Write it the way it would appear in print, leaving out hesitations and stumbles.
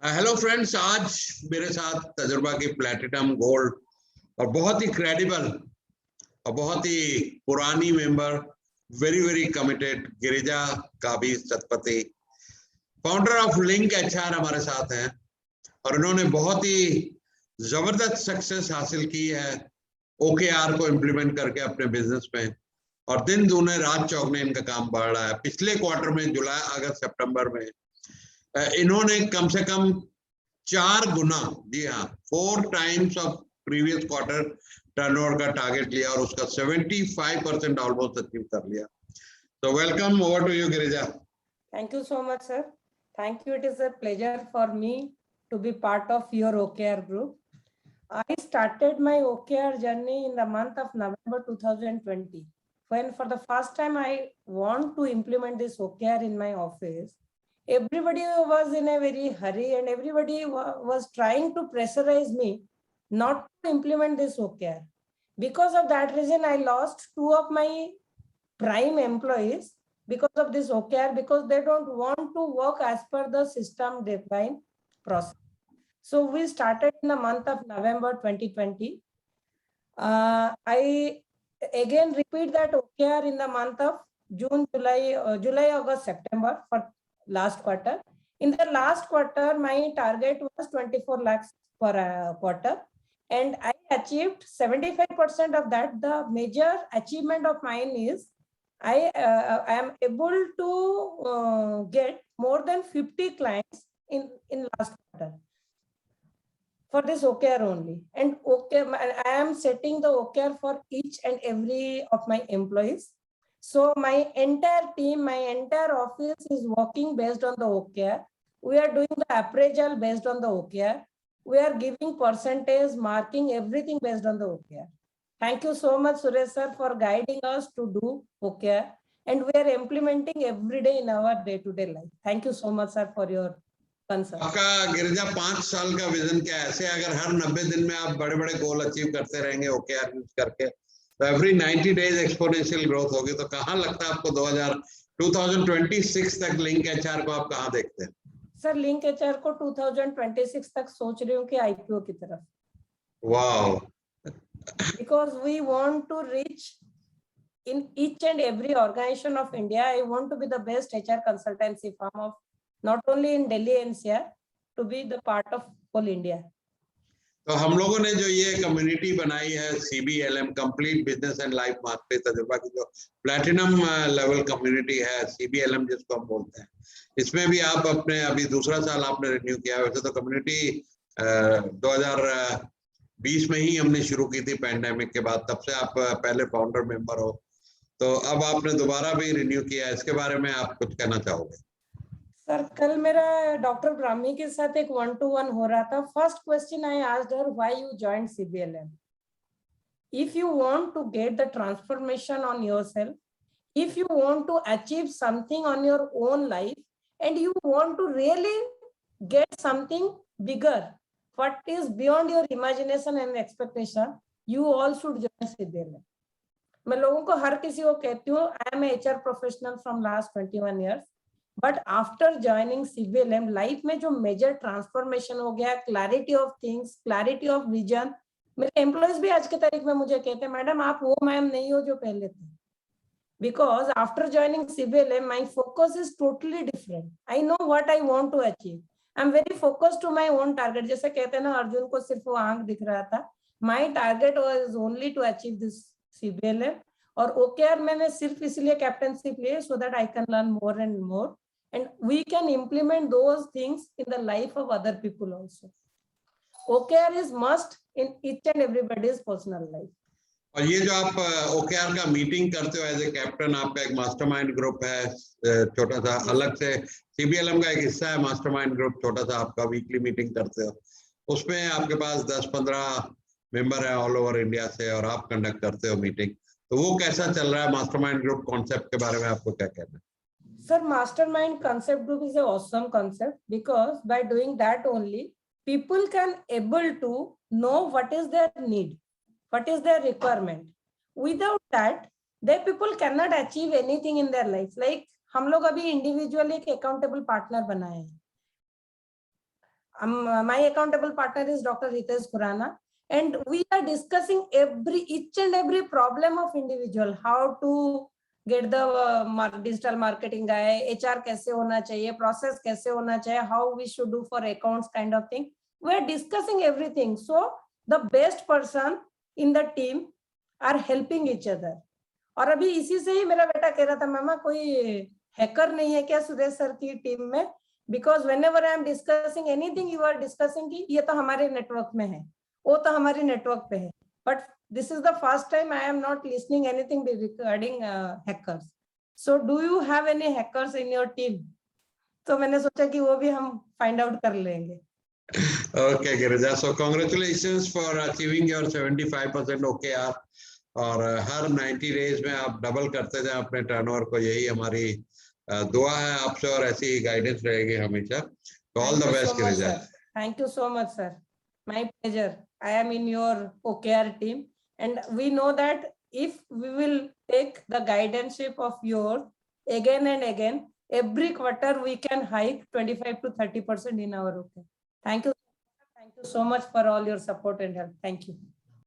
Hello friends, आज मेरे साथ तजुर्बा की प्लैटिनम गोल्ड और बहुत ही क्रेडिबल और बहुत ही पुरानी member, very very committed Girija Kabi Satpathy, founder of link HR हमारे साथ हैं और उन्होंने बहुत ही जबरदस्त सक्सेस हासिल की है ओकेआर को इम्प्लीमेंट करके अपने बिजनेस में। और दिन दूने रात चौगने इनका काम बढ़ रहा है। पिछले क्वार्टर में जुलाई अगस्त सितंबर में इन्होंने कम से कम 4 गुना, जी हाँ, 4 times of previous quarter turnover का टारगेट लिया और उसका 75% ऑलमोस्ट अचीव कर लिया। तो welcome, over to you Girija. Thank you so much, sir. Thank you. It is a pleasure for me to be part of your OKR group. I started my OKR journey in the month of November 2020, when for the first time I want to implement this OKR in my office. Everybody was in a very hurry and everybody was trying to pressurize me not to implement this OKR. Because of that reason, I lost 2 of my prime employees because of this OKR, because they don't want to work as per the system defined process. So we started in the month of November 2020. I again repeat that OKR in the month of June, July, August, September for last quarter. In the last quarter, my target was 24 lakhs per quarter, and I achieved 75% of that. The major achievement of mine is I am able to get more than 50 clients in last quarter for this OKR only. And I am setting the OKR for each and every of my employees. So my entire team, my entire office is working based on the OKR. We are doing the appraisal based on the OKR. We are giving percentage, marking everything based on the OKR. Thank you so much, Suresh sir, for guiding us to do OKR. And we are implementing every day in our day-to-day life. Thank you so much, sir, for your concern. आपका गिरिजा 5 साल का vision क्या है? ऐसे अगर हर 90 दिन में आप बड़े बड़े गोल अचीव करते रहेंगे ओकेआर यूज करके, तो एवरी 90 डेज एक्सपोनेंशियल ग्रोथ होगी। तो कहाँ लगता है आपको 2026 तक लिंक एचआर को आप कहाँ देखते हैं? सर, लिंक एचआर को 2026 तक सोच रही हूँ कि आईपीओ की तरफ। Wow! Because we want to reach in each and every organization of India. I want to be the best HR consultancy firm of not only in Delhi NCR, to be the part of whole India. तो हम लोगों ने जो ये community बनाई है CBLM, complete business and life mastery तजुर्बा की जो प्लैटिनम लेवल कम्युनिटी है, CBLM जिसको हम बोलते हैं, इसमें भी आप अपने अभी दूसरा साल आपने रिन्यू किया है। वैसे तो कम्युनिटी 2020 में ही हमने शुरू की थी पैंडेमिक के बाद, तब से आप पहले फाउंडर मेंबर हो, तो अब आपने दोबारा भी रिन्यू किया है। इसके बारे में आप कुछ कहना चाहोगे? सर, कल मेरा डॉक्टर ब्राह्मी के साथ एक 1-to-1 हो रहा था। First question I asked her, why you joined CBLM? If you want to get the transformation on yourself, if you want to achieve something on your own life, and you want to really get something bigger, what is beyond your imagination and expectation, you all should join CBLM. मैं लोगों को हर किसी को कहती हूँ, I am a HR professional from last 21 years, but after joining CBLM, life में जो major transformation हो गया, clarity of things, clarity of vision. मेरे एम्प्लॉयज भी आज के तारीख में मुझे कहते हैं, मैडम आप वो मैम नहीं हो जो पहले थे। Because after joining CBLM, my focus is totally different. I know what I want to achieve. I'm very focused to my own target. जैसे कहते हैं ना, अर्जुन को सिर्फ वो आंख दिख रहा था। My target was only to achieve this CBLM. और OKR मैंने सिर्फ इसलिए कैप्टनशिप लिए so that I can learn more and more, and we can implement those things in the life of other people also. OKR is must in each and everybody's personal life. और ये जो आप OKR का meeting करते हो as a captain, आपका एक mastermind group है छोटा सा, अलग से CBLM का एक हिस्सा है मास्टरमाइंड ग्रुप छोटा सा, आपका वीकली मीटिंग करते हो, उसमें आपके पास 10-15 मेंबर है ऑल ओवर इंडिया से और आप कंडक्ट करते हो मीटिंग। तो वो कैसा चल रहा है मास्टरमाइंड ग्रुप कॉन्सेप्ट के बारे में आपको क्या कहना है? Sir, mastermind concept group is an awesome concept, because by doing that only people can able to know what is their need, what is their requirement. Without that, they people cannot achieve anything in their life. Like हम लोग अभी individually एक accountable partner बनाए हैं। My accountable partner is Dr. Hitesh Khurana, and we are discussing each and every problem of individual, how to get the digital marketing guy, HR कैसे होना चाहिए, process कैसे होना चाहिए, how we should do for accounts kind of thing. We are discussing everything. So the best person in the team are helping each other. और अभी इसी से ही मेरा बेटा कह रहा था, मामा कोई हैकर नहीं है क्या सुरेश सर की टीम में? Because whenever I am discussing anything, you are discussing कि ये तो हमारे नेटवर्क में है, वो तो हमारे नेटवर्क पे है. But this is the first time I am not listening anything regarding hackers. So do you have any hackers in your team? तो मैंने सोचा कि वो भी हम find out कर लेंगे. Okay, Girija. So congratulations for achieving your 75% OKR. और हर 90 डेज में आप डबल करते जाएं अपने टर्नओवर को, यही हमारी दुआ है आपसे, और ऐसी ही गाइडेंस रहेगी हमेशा. All the best Girija. Thank you so much, sir. My pleasure. I am in your OKR team, and we know that if we will take the guidance of yours again and again, every quarter we can hike 25 to 30% in our OKR. Thank you. Thank you so much for all your support and help. Thank you.